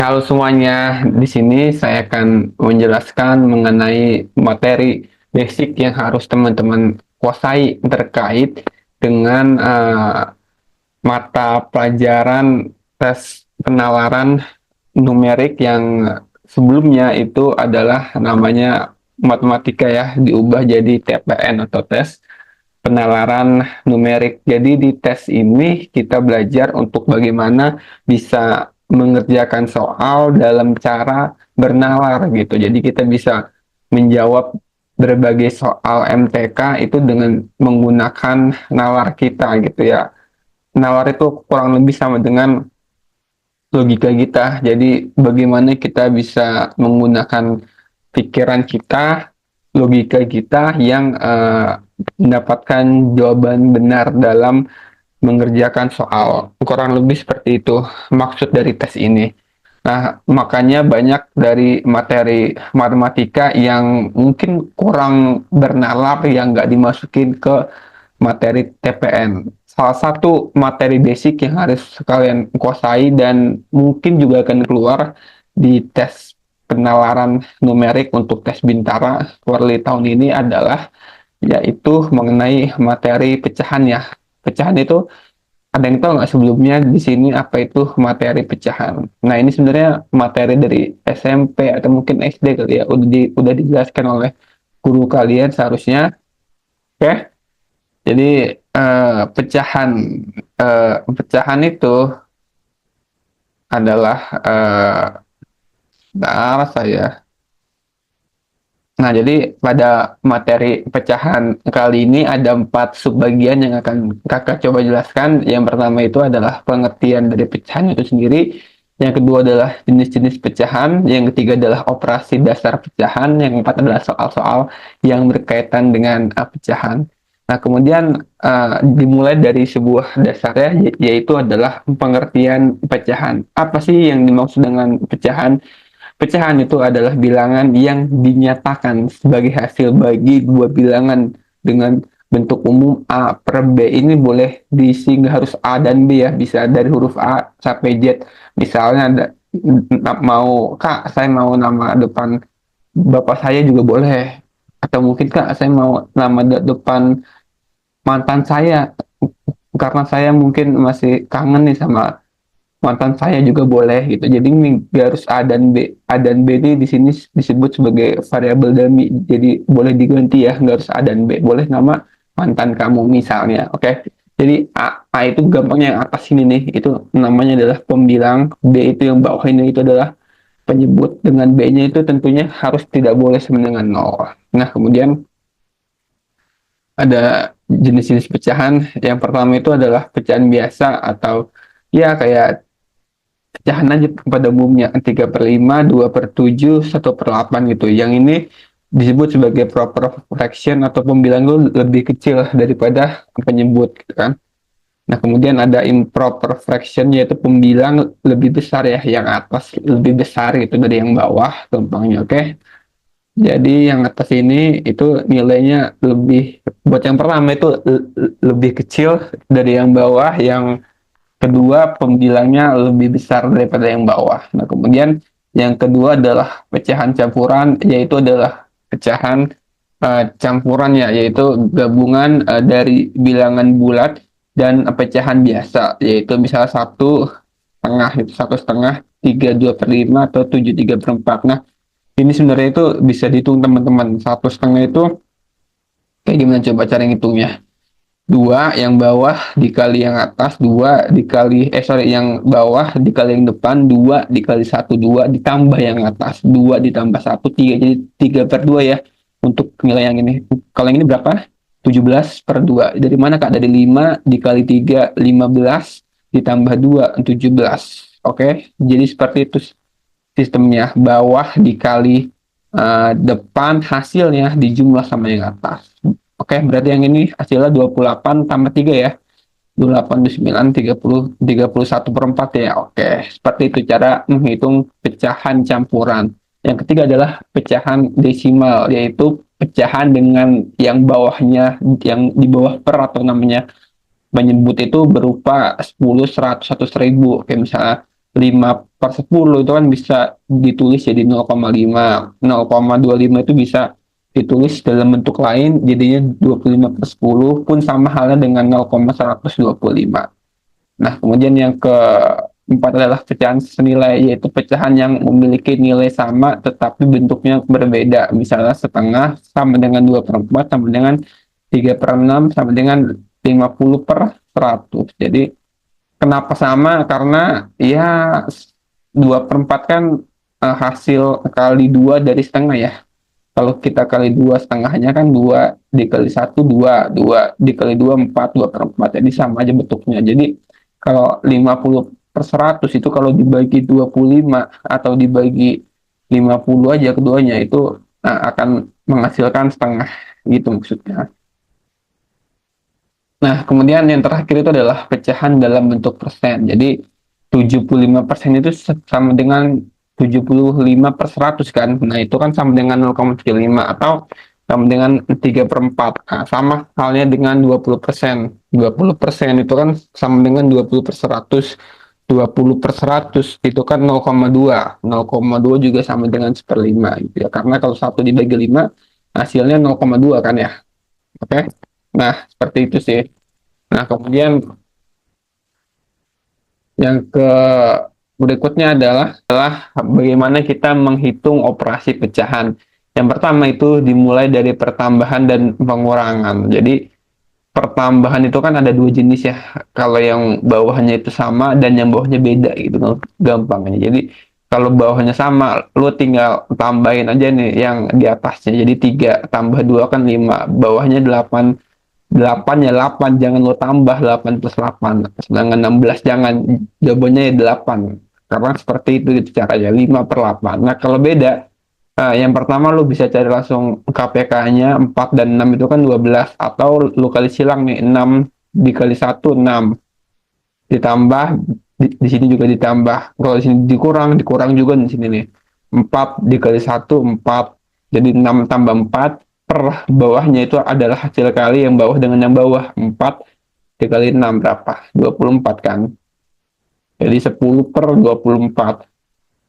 Halo semuanya, di sini saya akan menjelaskan mengenai materi basic yang harus teman-teman kuasai terkait dengan mata pelajaran tes penalaran numerik yang sebelumnya itu adalah namanya matematika ya, diubah jadi TPN atau tes penalaran numerik. Jadi di tes ini kita belajar untuk bagaimana bisa mengerjakan soal dalam cara bernalar gitu. Jadi kita bisa menjawab berbagai soal MTK itu dengan menggunakan nalar kita gitu ya. Nalar itu kurang lebih sama dengan logika kita. Jadi bagaimana kita bisa menggunakan pikiran kita, logika kita yang mendapatkan jawaban benar dalam mengerjakan soal. Kurang lebih seperti itu maksud dari tes ini. Nah, makanya banyak dari materi matematika yang mungkin kurang bernalar yang nggak dimasukin ke materi TPN. Salah satu materi basic yang harus kalian kuasai dan mungkin juga akan keluar di tes penalaran numerik untuk tes Bintara Quarterly tahun ini adalah yaitu mengenai materi pecahan ya. Pecahan itu ada yang tahu nggak sebelumnya di sini apa itu materi pecahan? Nah ini sebenarnya materi dari SMP atau mungkin SD kali ya, udah dijelaskan oleh guru kalian seharusnya. Oke, jadi pecahan pecahan itu adalah bentar saya. Nah, jadi pada materi pecahan kali ini ada 4 subbagian yang akan kakak coba jelaskan. Yang pertama itu adalah pengertian dari pecahan itu sendiri. Yang kedua adalah jenis-jenis pecahan. Yang ketiga adalah operasi dasar pecahan. Yang keempat adalah soal-soal yang berkaitan dengan pecahan. Nah, kemudian dimulai dari sebuah dasarnya, yaitu adalah pengertian pecahan. Apa sih yang dimaksud dengan pecahan? Pecahan itu adalah bilangan yang dinyatakan sebagai hasil bagi dua bilangan dengan bentuk umum A per B. Ini boleh diisi, nggak harus A dan B ya, bisa dari huruf A sampai Z. Misalnya ada mau Kak, saya mau nama depan bapak saya juga boleh. Atau mungkin Kak, saya mau nama depan mantan saya karena saya mungkin masih kangen nih sama mantan saya juga boleh gitu. Jadi ini nggak harus A dan B. A dan B ini di sini disebut sebagai variabel dummy. Jadi boleh diganti ya, nggak harus A dan B. Boleh nama mantan kamu misalnya. Oke. Jadi A itu gampangnya yang atas ini nih, itu namanya adalah pembilang. B itu yang bawah ini itu adalah penyebut. Dengan B-nya itu tentunya harus tidak boleh sama dengan nol. Nah, kemudian ada jenis-jenis pecahan. Yang pertama itu adalah pecahan biasa atau ya kayak pecahan aja pada umumnya 3/5, 2/7, 1/8 gitu. Yang ini disebut sebagai proper fraction atau pembilang itu lebih kecil daripada penyebut gitu kan. Nah, kemudian ada improper fraction yaitu pembilang lebih besar ya, yang atas lebih besar gitu dari yang bawah gampangnya. Oke. Jadi yang atas ini itu nilainya lebih, buat yang pertama itu lebih kecil dari yang bawah, yang kedua pembilangnya lebih besar daripada yang bawah. Nah, kemudian yang kedua adalah pecahan campuran, yaitu adalah pecahan campurannya, yaitu gabungan dari bilangan bulat dan pecahan biasa, yaitu misalnya 1/2 itu 1/2, 3/2/5 atau 7/3/4. Nah, ini sebenarnya itu bisa dihitung teman-teman. 1/2 itu kayak gimana coba cara ngitungnya? Dua yang bawah dikali yang atas, dua dikali yang bawah dikali yang depan, dua dikali satu, dua ditambah yang atas, dua ditambah satu, tiga, jadi 3/2 ya untuk nilai yang ini. Kalau yang ini berapa? 17/2. Dari mana Kak? Dari 5 dikali 3, 15 ditambah 2, 17. Oke, jadi seperti itu sistemnya. Bawah dikali depan, hasilnya dijumlah sama yang atas. Oke, berarti yang ini hasilnya 28 tambah 3 ya. 28, 29, 30, 31/4 ya. Oke, seperti itu cara menghitung pecahan campuran. Yang ketiga adalah pecahan desimal, yaitu pecahan dengan yang bawahnya, yang di bawah per atau namanya menyebut itu berupa 10, 100, 100 ribu. Oke, misalnya 5/10 itu kan bisa ditulis jadi 0,5. 0,25 itu bisa ditulis dalam bentuk lain jadinya 25/10 pun sama halnya dengan 0,125. Nah, kemudian yang keempat adalah pecahan senilai, yaitu pecahan yang memiliki nilai sama tetapi bentuknya berbeda. Misalnya setengah sama dengan 2/4 sama dengan 3/6 sama dengan 50/100. Jadi kenapa sama? Karena ya 2/4 kan hasil kali 2 dari setengah ya. Kalau kita kali 2 setengahnya kan 2 dikali 1 2 2 dikali 2 4 2/4. Jadi sama aja bentuknya. Jadi kalau 50/100 itu kalau dibagi 25 atau dibagi 50 aja keduanya itu akan menghasilkan setengah gitu maksudnya. Nah, kemudian yang terakhir itu adalah pecahan dalam bentuk persen. Jadi 75% itu sama dengan 75/100 kan. Nah, itu kan sama dengan 0,75 atau sama dengan 3/4. Nah, sama halnya dengan 20%. 20% itu kan sama dengan 20/100. 20/100 itu kan 0,2. 0,2 juga sama dengan 1/5 gitu ya. Karena kalau 1 dibagi 5 hasilnya 0,2 kan ya. Oke. Nah, seperti itu sih. Nah, kemudian yang berikutnya adalah bagaimana kita menghitung operasi pecahan. Yang pertama itu dimulai dari pertambahan dan pengurangan. Jadi pertambahan itu kan ada dua jenis ya. Kalau yang bawahnya itu sama dan yang bawahnya beda gitu kan gampangnya. Jadi kalau bawahnya sama, lu tinggal tambahin aja nih yang di atasnya. Jadi 3 tambah 2 kan 5, bawahnya 8. 8 ya 8, jangan lo tambah 8+8. Sedangkan 16 jangan, jawabannya ya 8. Karena seperti itu gitu caranya, 5/8. Nah, kalau beda, yang pertama lo bisa cari langsung KPK-nya, 4 dan 6 itu kan 12. Atau lo kali silang nih, 6 dikali 1, 6. Ditambah, di sini juga ditambah. Kalau di sini dikurang juga di sini nih. 4 dikali 1, 4. Jadi 6 tambah 4 per bawahnya itu adalah hasil kali yang bawah dengan yang bawah. 4 dikali 6 berapa? 24 kan? Jadi 10/24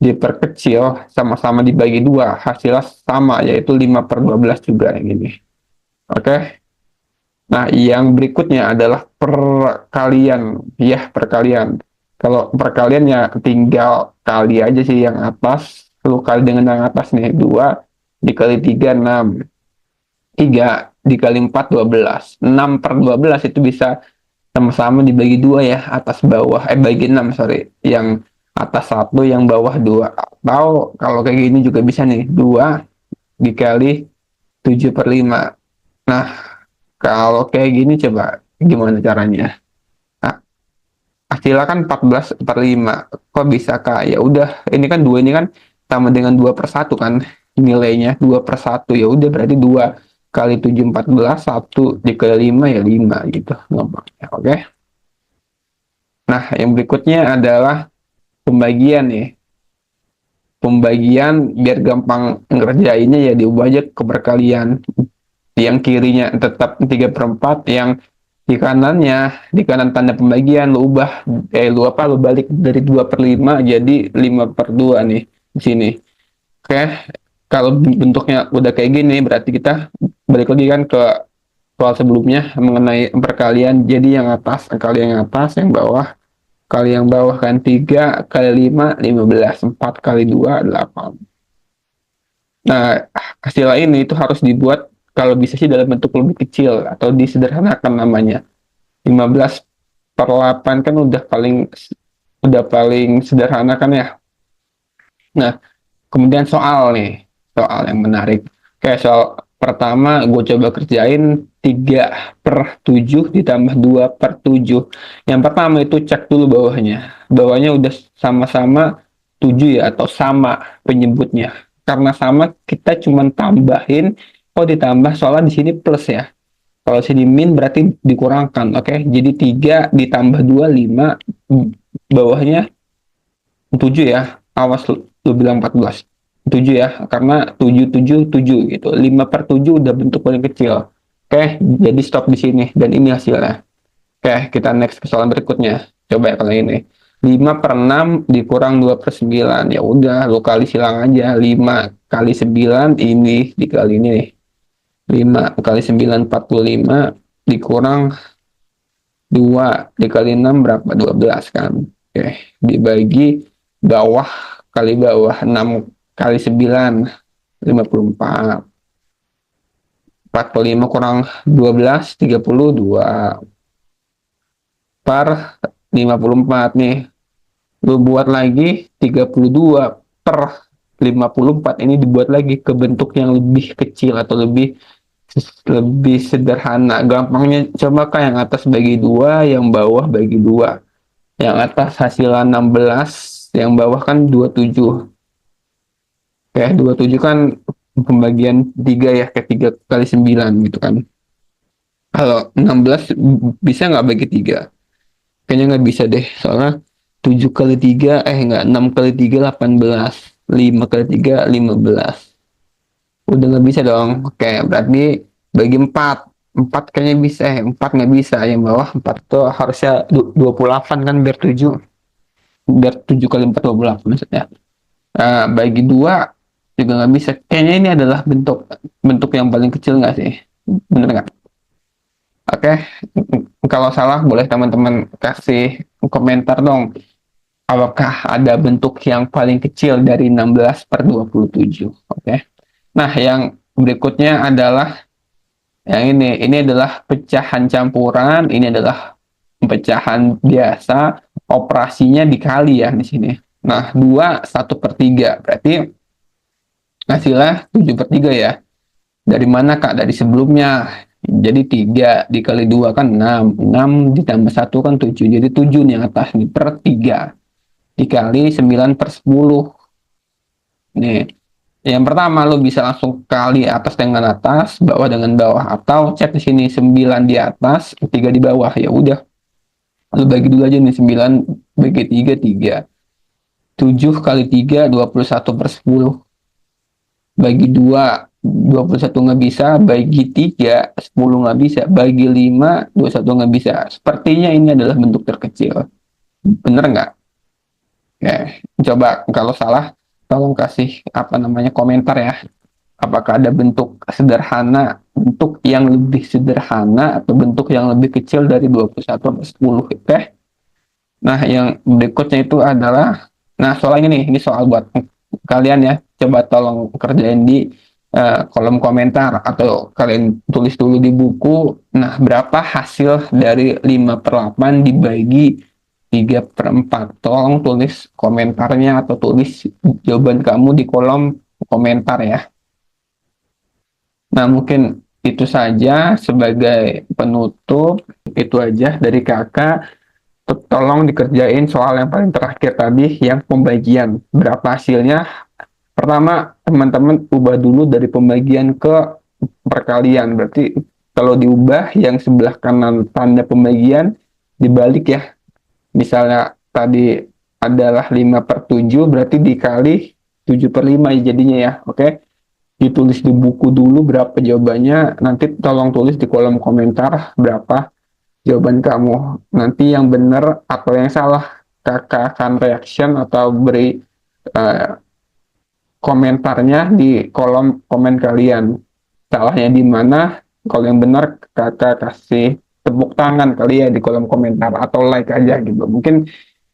diperkecil sama-sama dibagi 2 hasilnya sama yaitu 5/12 juga yang ini. Oke. Nah, yang berikutnya adalah perkalian. Ya, perkalian. Kalau perkalian ya tinggal kali aja sih yang atas. Lu kali dengan yang atas nih. 2 dikali 3, 6. 3 dikali 4, 12. 6/12 itu bisa sama-sama dibagi 2 ya. Atas bawah. Bagi 6, sorry. Yang atas 1, yang bawah 2. Atau kalau kayak gini juga bisa nih. 2 dikali 7/5. Nah, kalau kayak gini coba gimana caranya? Nah, hasilnya kan 14/5. Kok bisa kak? Ya udah, ini kan 2 ini kan sama dengan 2/1 kan nilainya 2/1. Ya udah berarti 2 kali 7 14, 1 dikali 5 ya 5 gitu gampangnya. Oke. Nah, yang berikutnya adalah pembagian nih. Pembagian biar gampang ngerjainnya ya diubah aja ke perkalian. Yang kirinya tetap 3/4, yang di kanan tanda pembagian lu ubah lu balik dari 2/5 jadi 5/2 nih di sini. Oke, kalau bentuknya udah kayak gini berarti kita balik lagi kan ke soal sebelumnya mengenai perkalian. Jadi yang atas kali yang atas, yang bawah kali yang bawah kan 3 kali 5 15, 4 kali 2 8. Nah, hasil ini itu harus dibuat kalau bisa sih dalam bentuk lebih kecil atau disederhanakan namanya. 15/8 kan udah paling sederhana kan ya. Nah, kemudian soal nih, soal yang menarik. Kayak soal pertama gue coba kerjain 3/7 ditambah 2/7. Yang pertama itu cek dulu bawahnya. Bawahnya udah sama-sama 7 ya atau sama penyebutnya. Karena sama kita cuma tambahin, oh ditambah soalnya di sini plus ya. Kalau sini min berarti dikurangkan, oke? Jadi 3 ditambah 2 5, bawahnya 7 ya. Awas lu bilang 14. 7 ya, karena 7 7 7 gitu. 5/7 udah bentuk paling kecil. Oke, jadi stop di sini dan ini hasilnya. Oke, kita next ke soal berikutnya. Coba ya kalau ini. 5/6 dikurang 2/9. Ya udah, lu kali silang aja. 5 kali 9 ini dikali ini nih. 5 kali 9 45 dikurang 2 dikali 6 berapa? 12 kan. Oke, dibagi bawah kali bawah. 6 kali 9 54. 45 kurang 12 32 per 54 nih. Lu buat lagi 32 per 54, ini dibuat lagi ke bentuk yang lebih kecil atau lebih lebih sederhana. Gampangnya coba kan yang atas bagi 2, yang bawah bagi 2. Yang atas hasilnya 16, yang bawah kan 27. Oke, 27 kan pembagian 3 ya, kayak 3 kali 9 gitu kan. Kalau 16 bisa nggak bagi 3? Kayaknya nggak bisa deh, soalnya 7 kali 3, nggak, 6 kali 3 18, 5 kali 3 15. Udah nggak bisa dong. Oke, berarti bagi 4. 4 kayaknya bisa, 4 nggak bisa. Yang bawah 4 tuh harusnya 28 kan, biar 7. Biar 7 kali 4 28 maksudnya. Nah, bagi 2 juga nggak bisa. Kayaknya ini adalah bentuk bentuk yang paling kecil nggak sih? Bener nggak? Oke, kalau salah boleh teman-teman kasih komentar dong. Apakah ada bentuk yang paling kecil dari 16/27? Oke. Nah, yang berikutnya adalah yang ini. Ini adalah pecahan campuran, ini adalah pecahan biasa, operasinya dikali ya di sini. Nah, 2 1/3, berarti hasilnya 7/3 ya. Dari mana Kak? Dari sebelumnya. Jadi 3 dikali 2 kan 6. 6 ditambah 1 kan 7. Jadi 7 nih atas nih per 3. Dikali 9/10. Nih. Yang pertama lo bisa langsung kali atas dengan atas, bawah dengan bawah, atau cek di sini 9 di atas, 3 di bawah. Ya udah. Lo bagi dulu aja nih, 9 bagi 3 3. 7 kali 3 21/10. Bagi 2 21 nggak bisa, bagi 3 10 nggak bisa, bagi 5 21 nggak bisa. Sepertinya ini adalah bentuk terkecil. Bener nggak? Coba kalau salah tolong kasih komentar ya. Apakah ada bentuk sederhana, bentuk yang lebih sederhana, atau bentuk yang lebih kecil dari 21/10? Oke. Nah, yang berikutnya itu adalah, nah soal ini soal buat kalian ya. Coba tolong kerjain di kolom komentar, atau kalian tulis dulu di buku. Nah, berapa hasil dari 5/8 dibagi 3/4? Tolong tulis komentarnya atau tulis jawaban kamu di kolom komentar ya. Nah, mungkin itu saja sebagai penutup. Itu aja dari kakak. Tolong dikerjain soal yang paling terakhir tadi, yang pembagian. Berapa hasilnya? Pertama, teman-teman ubah dulu dari pembagian ke perkalian. Berarti kalau diubah, yang sebelah kanan tanda pembagian dibalik ya. Misalnya tadi adalah 5/7, berarti dikali 7/5 jadinya ya. Oke. Ditulis di buku dulu berapa jawabannya. Nanti tolong tulis di kolom komentar berapa jawaban kamu. Nanti yang benar atau yang salah, kakak akan reaction atau beri komentarnya di kolom komen kalian. Salahnya di mana? Kalau yang benar, kakak kasih tepuk tangan kali ya di kolom komentar, atau like aja gitu. Mungkin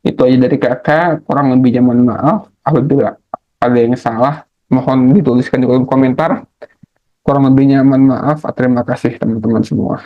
itu aja dari kakak. Kurang lebihnya mohon maaf. Apabila ada yang salah, mohon dituliskan di kolom komentar. Kurang lebihnya mohon maaf. Terima kasih teman-teman semua.